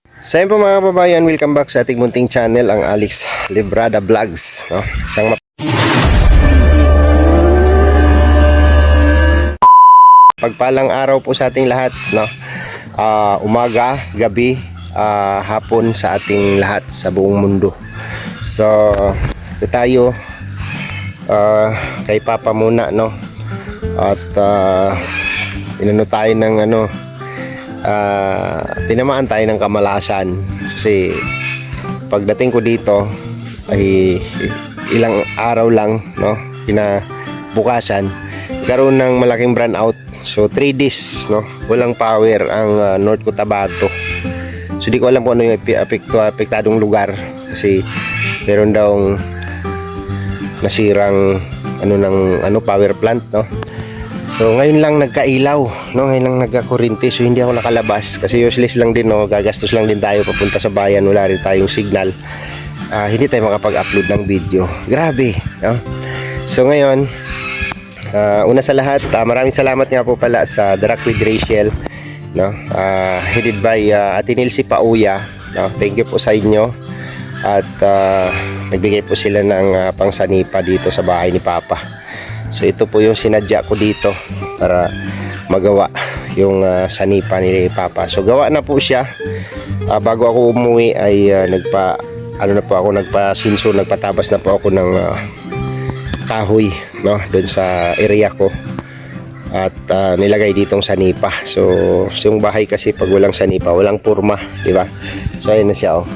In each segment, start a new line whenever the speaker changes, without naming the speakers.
Sa inyo po mga kababayan, welcome back sa ating munting channel, ang Alex Librada Vlogs, no? Isang pagpalang araw po sa ating lahat, no? Umaga, gabi, hapon sa ating lahat sa buong mundo. So, ito tayo kay Papa muna, no? At inano tayo ng tinamaan tayo ng kamalasan kasi pagdating ko dito ay ilang araw lang, no, kinabukasan karoon ng malaking brownout. So 3 days, no, walang power ang North Cotabato. So di ko alam kung ano yung apektadong lugar kasi meron daw nasirang power plant, no. So ngayon lang nagkailaw, no? Ngayon lang nagkakuryente, so hindi ako nakalabas kasi useless lang din, no? Gagastos lang din tayo papunta sa bayan, wala rin tayong signal. Hindi tayo makapag-upload ng video. Grabe, no? So ngayon, una sa lahat, maraming salamat nga po pala sa The Rock with Rachel, no? Headed by Ate Nilsi Pauya, no? Thank you po sa inyo. At nagbigay po sila ng pangsanipa dito sa bahay ni Papa. So ito po yung sinadya ko dito para magawa yung sanipa ni Papa. So gawa na po siya. Bago ako umuwi ay nagpatabas na po ako ng kahoy, no, doon sa area ko. At nilagay ditong sanipa. So yung bahay kasi pag walang sanipa, walang purma, di ba? So ayun na siya, oh.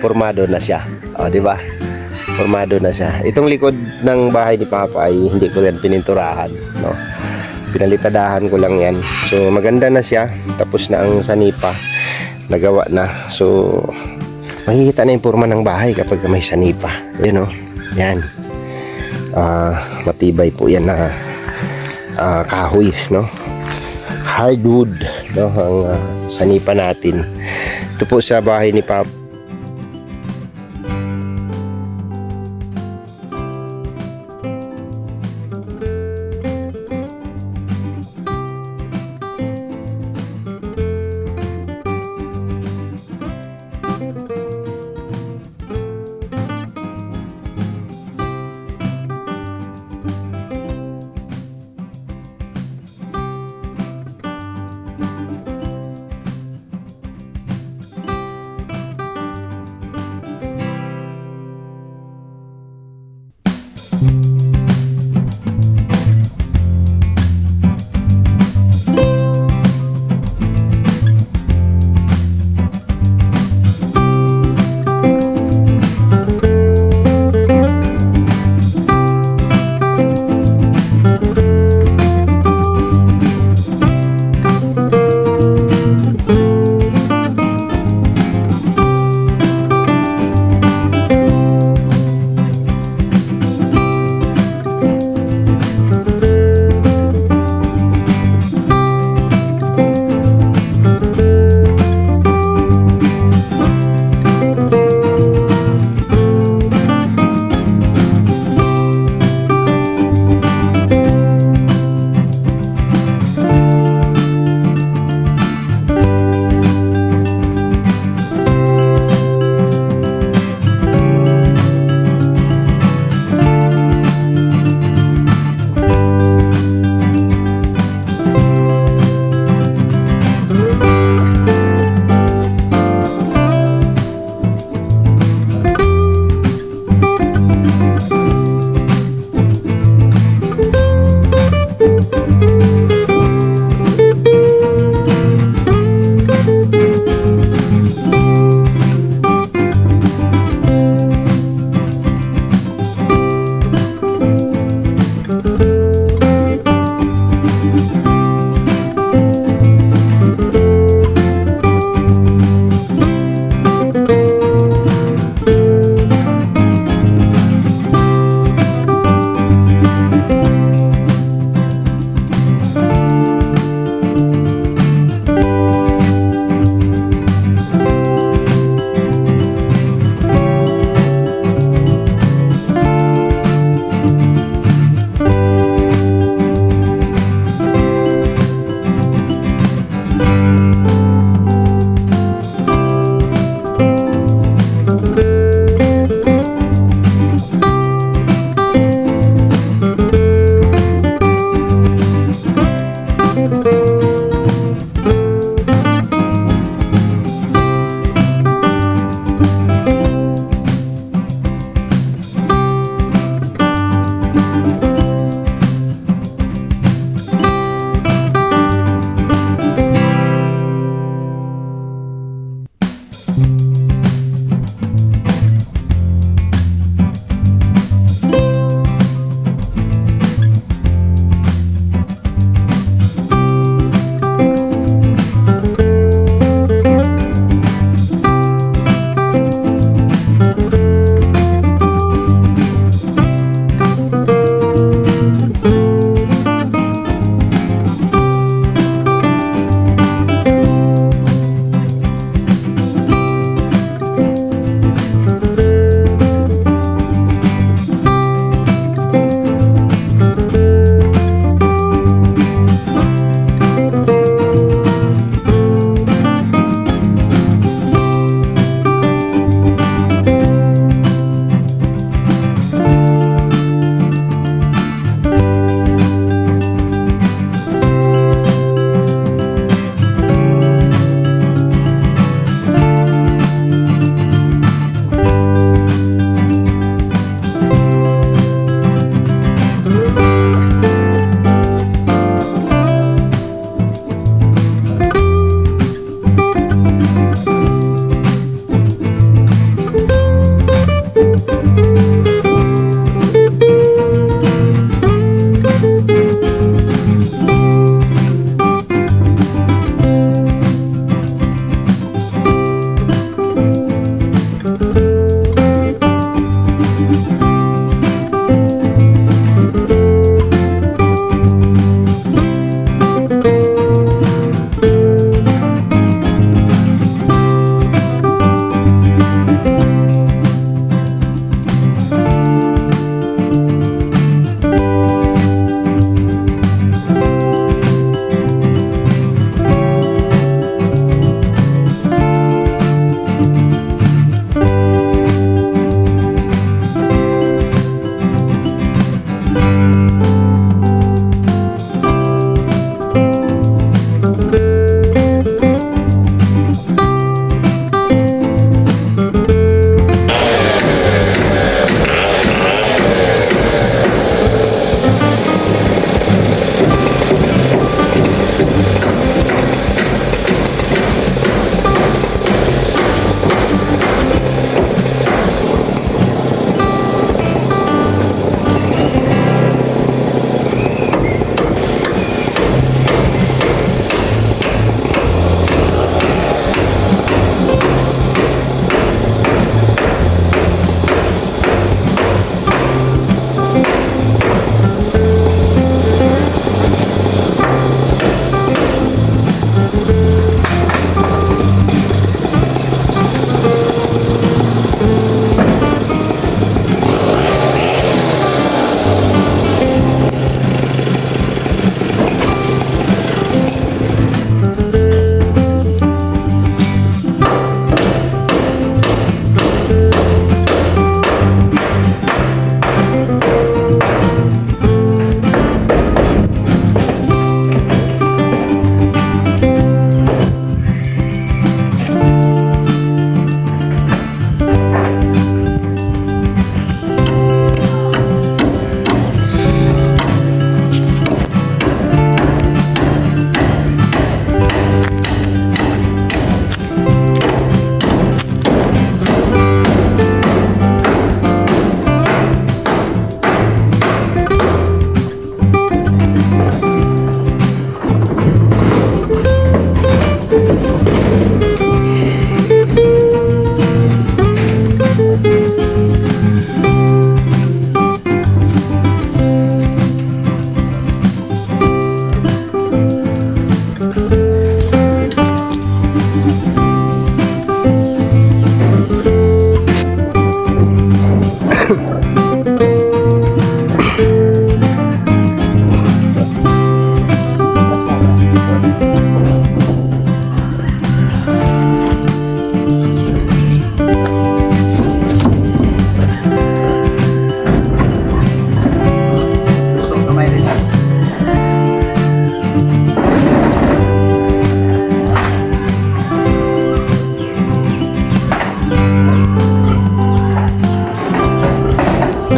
Formado na siya. Di ba? Formado na siya. Itong likod ng bahay ni Papa ay hindi ko yan pininturahan, no? Pinalitadahan ko lang yan. So maganda na siya. Tapos na ang sanipa. Nagawa na. So makikita na yung forma ng bahay kapag may sanipa. Yun, no? Yan. Matibay po yan na kahoy, no? Hardwood, no? Ang sanipa natin. Ito po sa bahay ni Papa.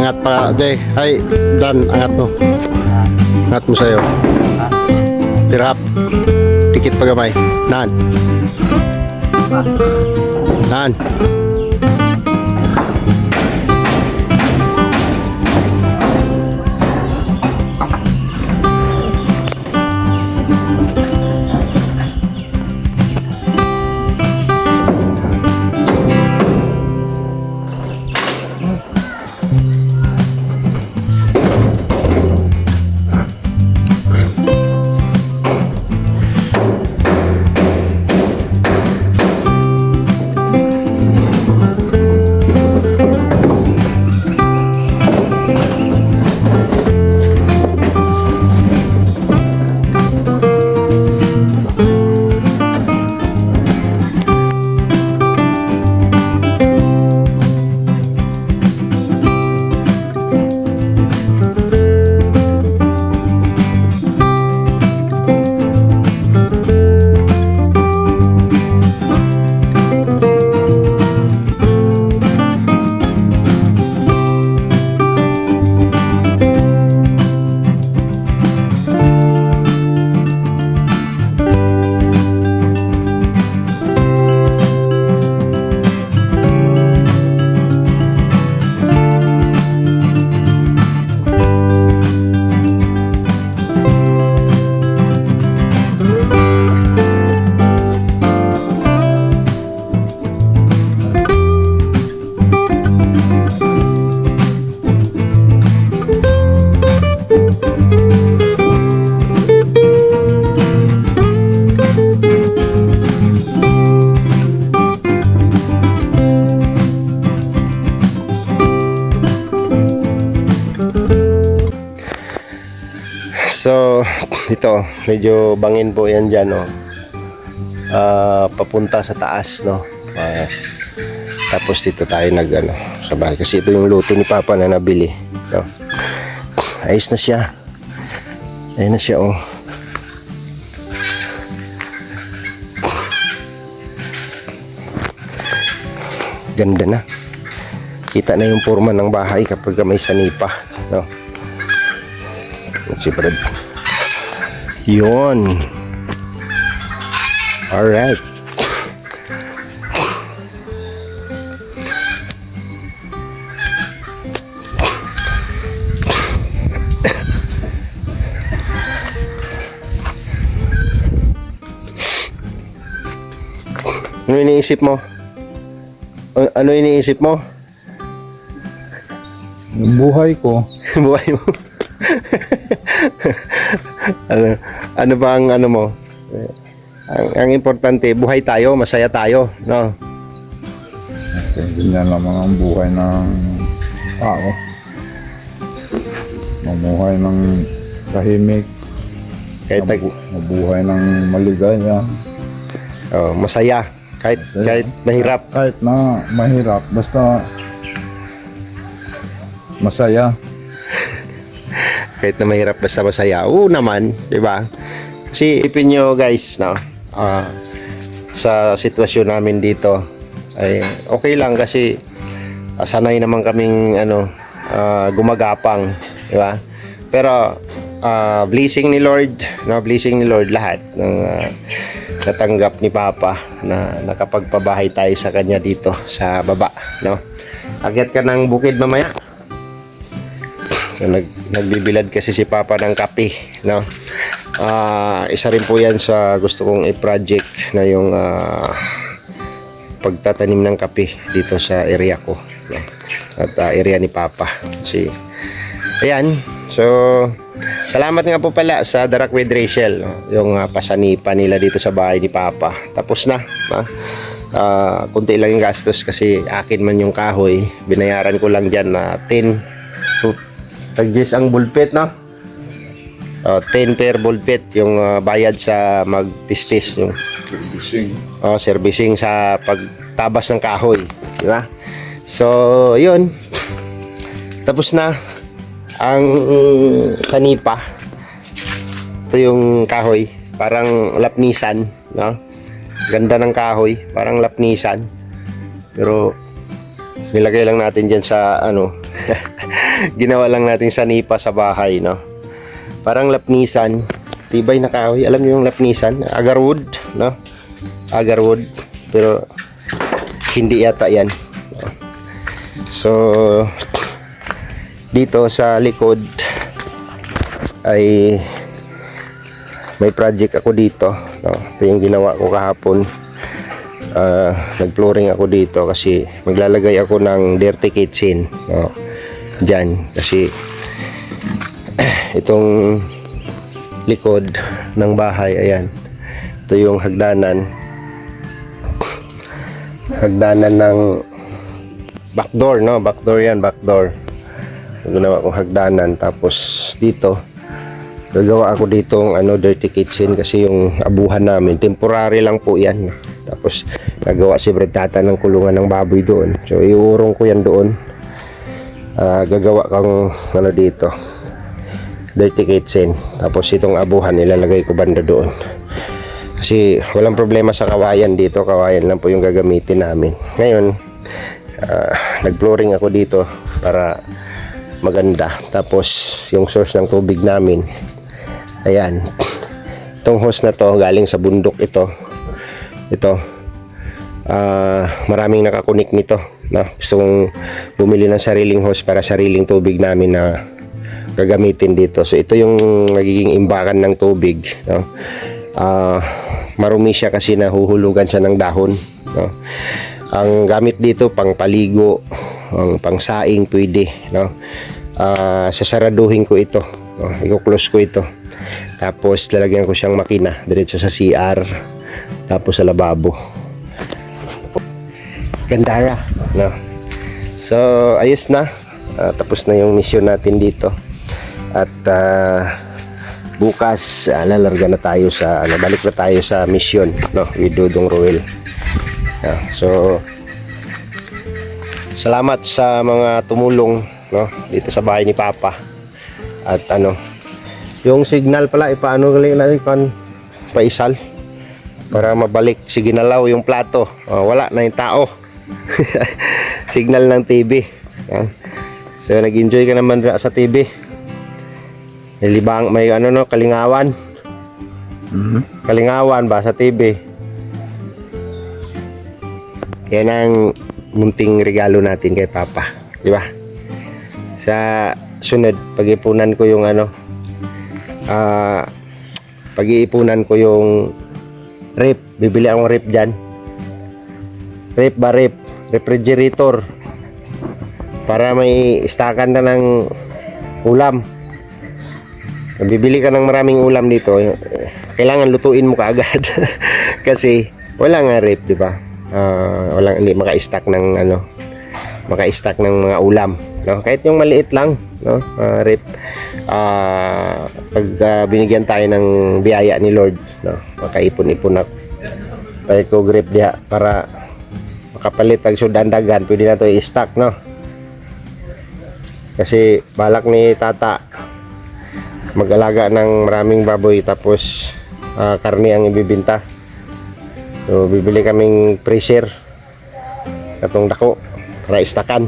Angat pa, Jay. Ay, Dan, angat mo. Angat mo sa'yo. Tirap. Dikit pa gamay. Nan. Nan. So, ito, medyo bangin po yan dyan, no? Papunta sa taas, no? Tapos dito tayo nag, sa bahay. Kasi ito yung luto ni Papa na nabili, no? Ayos na siya. Ayun na siya, oh. Ganda na. Kita na yung forma ng bahay kapag may sanipa, no? Si Brad. Yun. Alright. Ano iniisip mo? Ano iniisip mo?
Yung buhay ko.
Buhay mo. ano ba ang ano mo? Ang importante, buhay tayo, masaya tayo, no?
Kasi ganyan lamang ang buhay ng tao. Mamuhay ng tahimik. Mabuhay ng maligaya.
Masaya. Kahit mahirap.
Kahit na mahirap, basta masaya.
Kahit na mahirap basta masaya. Oo naman, 'di ba? Kasi ipin nyo guys, no. Sa sitwasyon namin dito ay okay lang kasi sanay naman kaming gumagapang, 'di ba? Pero blessing ni Lord, no, blessing ni Lord lahat ng natanggap ni Papa na nakapagpabahay tayo sa kanya dito sa baba, no. Akyat ka ng bukid mamaya. So, nagbibilad kasi si Papa ng kape, no. Isa rin po yan sa gusto kong i-project na yung pagtatanim ng kape dito sa area ko, no? At area ni Papa. Kasi ayan, so salamat nga po pala sa Darak with Rachel, no? Yung pasanipa nila dito sa bahay ni Papa. Tapos na, kunti lang yung gastos kasi akin man yung kahoy. Binayaran ko lang dyan na 10 tagyes ang bulpit, no? 10 per bulpit yung bayad sa magtistis yung servicing sa pagtabas ng kahoy, di ba? So yun, tapos na ang sanipa. Ito yung kahoy, parang lapnisan, no? Ganda ng kahoy, parang lapnisan. Pero nilagay lang natin dyan sa Ginawa lang natin sanipa sa bahay, no? Parang lapnisan, tibay na kahoy. Alam niyo yung lapnisan, agarwood, no? Agarwood, pero hindi yata yan. So dito sa likod ay may project ako dito, no? Ito yung ginawa ko kahapon. Nag-flooring ako dito kasi maglalagay ako ng dirty kitchen, no? Diyan kasi itong likod ng bahay, ayan, ito yung hagdanan ng backdoor, no? Backdoor yan, backdoor. Ginawa kong hagdanan, tapos dito gagawa ako ditong dirty kitchen kasi yung abuhan namin temporary lang po yan. Tapos gagawa si Brad Tata ng kulungan ng baboy doon, so iurong ko yan doon. Gagawa kang dito dirty kitchen, tapos itong abuhan ilalagay ko banda doon kasi walang problema sa kawayan dito. Kawayan lang po yung gagamitin namin ngayon. Nag-flooring ako dito para maganda. Tapos yung source ng tubig namin, ayan, itong hose na to galing sa bundok. Ito maraming nakakunik nito, no? Gusto kong bumili ng sariling hose para sariling tubig namin na gagamitin dito. So ito yung magiging imbakan ng tubig, no? Marumi siya kasi nahuhulugan siya ng dahon, no? Ang gamit dito pang paligo, ang pangsaing pwede, no? Sasaraduhin ko ito, no? I-close ko ito, tapos lalagyan ko siyang makina diretso sa CR, tapos sa lababo. Gandara, no? So ayos na. Tapos na yung mission natin dito. At bukas lalarga na tayo sa balik na tayo sa mission, no, with Dodong Roel. So salamat sa mga tumulong, no, dito sa bahay ni Papa. At yung signal pala ipaano galing natin paisal para mabalik si Ginalaw yung plato. Wala na yung tao. Signal ng TV. Yan. So nag-enjoy ka naman sa TV. May libang, may kalingawan. Kalingawan ba sa TV? Yan ang munting regalo natin kay Papa, di ba? Sa sunod, pag-ipunan ko yung pag-iipunan ko yung rep. Bibili akong rep dyan. Rep ba rep? Refrigerator. Para may istakan na ng ulam. Bibili ka ng maraming ulam dito, kailangan lutuin mo kaagad. Kasi wala nga rep, di ba? Hindi maka-stack ng maka-stack ng mga ulam, no? Kahit yung maliit lang, no? Rep. Pag binigyan tayo ng biyaya ni Lord, no? Makaipon-ipon ako. Kaya ko grip diha para makapalit pag sudandagan, pwede na to i-stack, no? Kasi balak ni Tata mag-alaga ng maraming baboy, tapos karne ang ibibinta. So bibili kaming freezer katong dako para istakan.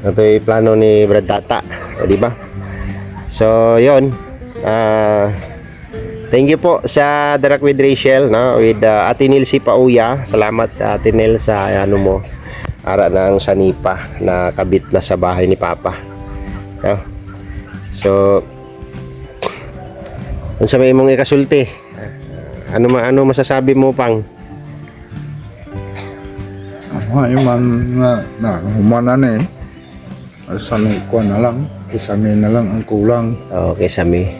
Ito yung plano ni Brad Tata, di ba? So yon, thank you po sa Darak with Rachel, no? With Ate Nil si Pauya. Salamat Ate Nil sa mo ara ng sanipa na kabit na sa bahay ni Papa, no? So kung sa may mong ikasulti, ano masasabi mo pang?
Yung man na humanan sami ko na lang, kisami na lang ang kulang.
Okay, sami.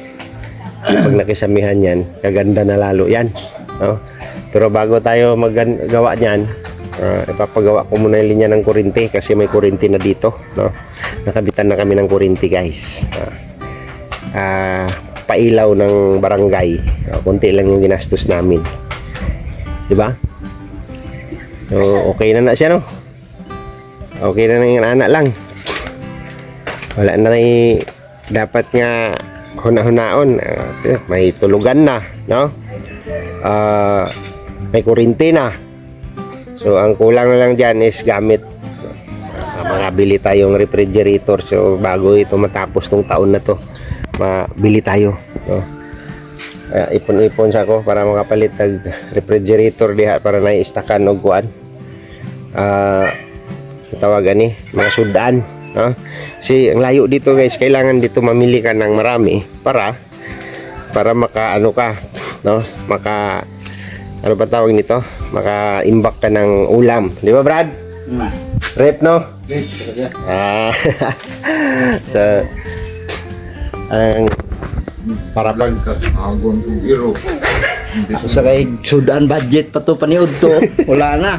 Pag nakisamihan yan, kaganda na lalo yan, no? Pero bago tayo magawa niyan, ipapagawa ko muna yung linya ng kuryente kasi may kuryente na dito, no? Nakabitan na kami ng kuryente, guys. Pailaw ng barangay, konti lang yung ginastos namin, di ba? So okay na siya, no? Okay na yung anak lang. Wala na dapat nga huna-hunaon. May tulugan na, no? May kuryente na. So ang kulang na lang dyan is gamit. makabili tayong refrigerator. So bago ito matapos tong taon na to, mabili tayo, no? Ipon-ipon sa ko para makapalit tag refrigerator diha para naiistakan og kuan. Tawagan ni mga sudan, no? Si ang layo dito guys, kailangan dito mamili ka ng marami para maka ano ka, no? Maka ano ba tawag nito? Maka-imbak ka ng ulam, di ba Brad? Rep, no? So ang para pag
agon kong iro.
Sa kay sudan budget pa to paniud to. Wala na.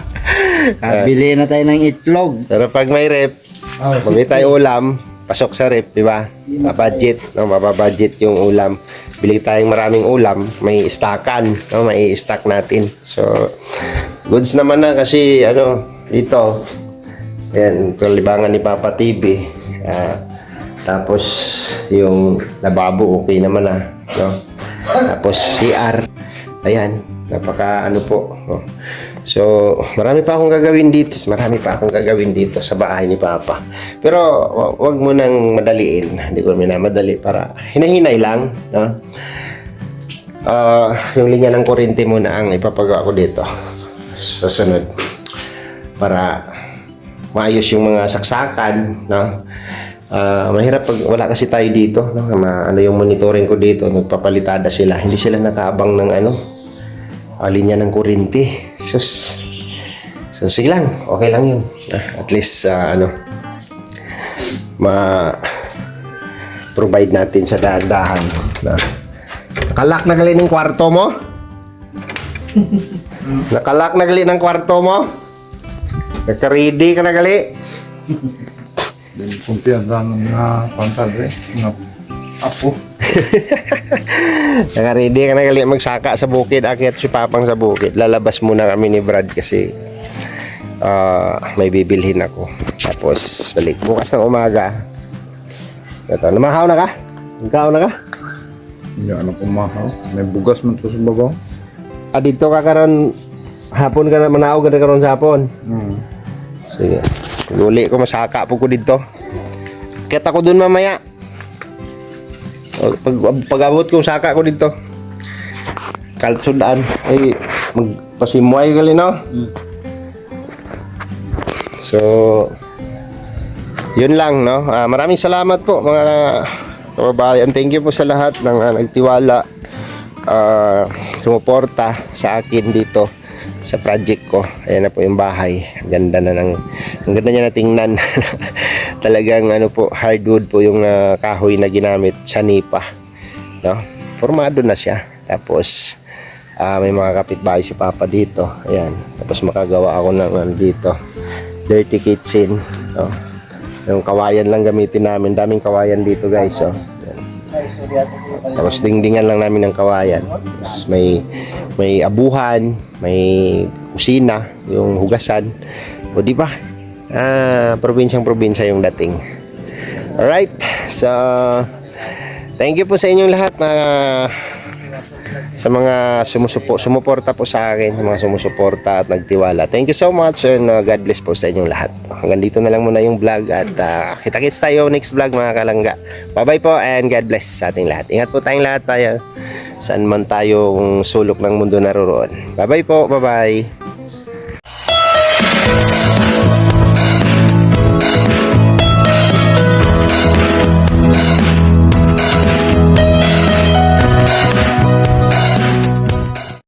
Bili na tayo ng itlog.
pero pag may rep, mamili tayo ulam, pasok sa rep, di ba? Budget, no? Mababudget yung ulam. Bili tayong maraming ulam, may stockan, no? May stock natin. So, goods naman na kasi, ano, dito, yan, libangan ni Papa TV. Tapos, yung lababo, okay naman na, no? Tapos, CR, ayan, napaka, ano po, no? So, marami pa akong gagawin dito. Marami pa akong gagawin dito sa bahay ni Papa. Pero, wag mo nang madaliin. Hindi ko minamadali para hinahinay lang, no? Yung linya ng kuryente muna ang ipapagawa ko dito sa sunod para maayos yung mga saksakan, no? Mahirap pag wala kasi tayo dito, no? Ano yung monitoring ko dito, nagpapalitada sila. Hindi sila nakaabang ng ano, linya ng kuryente. So sige lang, okay lang yun. At least ano, ma-provide natin sa dahan-dahan. Nakalak na gali ng kwarto mo? Nakalak na gali ng kwarto mo? Naka-ready ka na gali?
Din kumpiyansa ng mga pantadre, mga apo.
Naka-ready ka na gali magsaka sa bukid. Akyat si Papang sa bukid. Lalabas muna kami ni Brad kasi may bibilhin ako. Tapos balik bukas ng umaga. Ito, namahaw na ka? Nagkaw na ka?
Hindi ano kumahaw. May bugas man to sa babaw.
Dito ka karon hapon ka na manaog ka na karon sa hapon. Sige. Luli ko masaka po ko dito. Kita ko dun mamaya. Pag-abot ko saka ko dito. Kalsudaan ay magpasimuay gali no. So yun lang no. Maraming salamat po mga kababayan. Thank you po sa lahat ng nagtiwala, sumuporta sa akin dito sa project ko. Ayan na po yung bahay. Ang ganda niya na tingnan. Talagang ano po, hardwood po yung kahoy na ginamit sa nipa, no? Formado na siya. Tapos may mga kapitbahay si Papa dito. Ayan. Tapos makagawa ako ng dito, dirty kitchen, no? Yung kawayan lang gamitin namin. Daming kawayan dito guys, oh. Ayan. Tapos dingdingan lang namin ng kawayan. Tapos may abuhan, may kusina, yung hugasan. O di ba? Probinsyang-probinsya yung dating. Alright. So, thank you po sa inyong lahat sa mga sumuporta po sa akin, sa mga sumusuporta at nagtiwala. Thank you so much and God bless po sa inyong lahat. Hanggang dito na lang muna yung vlog at kita-kits tayo next vlog mga kalangga. Bye-bye po and God bless sa ating lahat. Ingat po tayong lahat tayo. Saan man tayong sulok ng mundo naroroon. Bye-bye po. Bye-bye.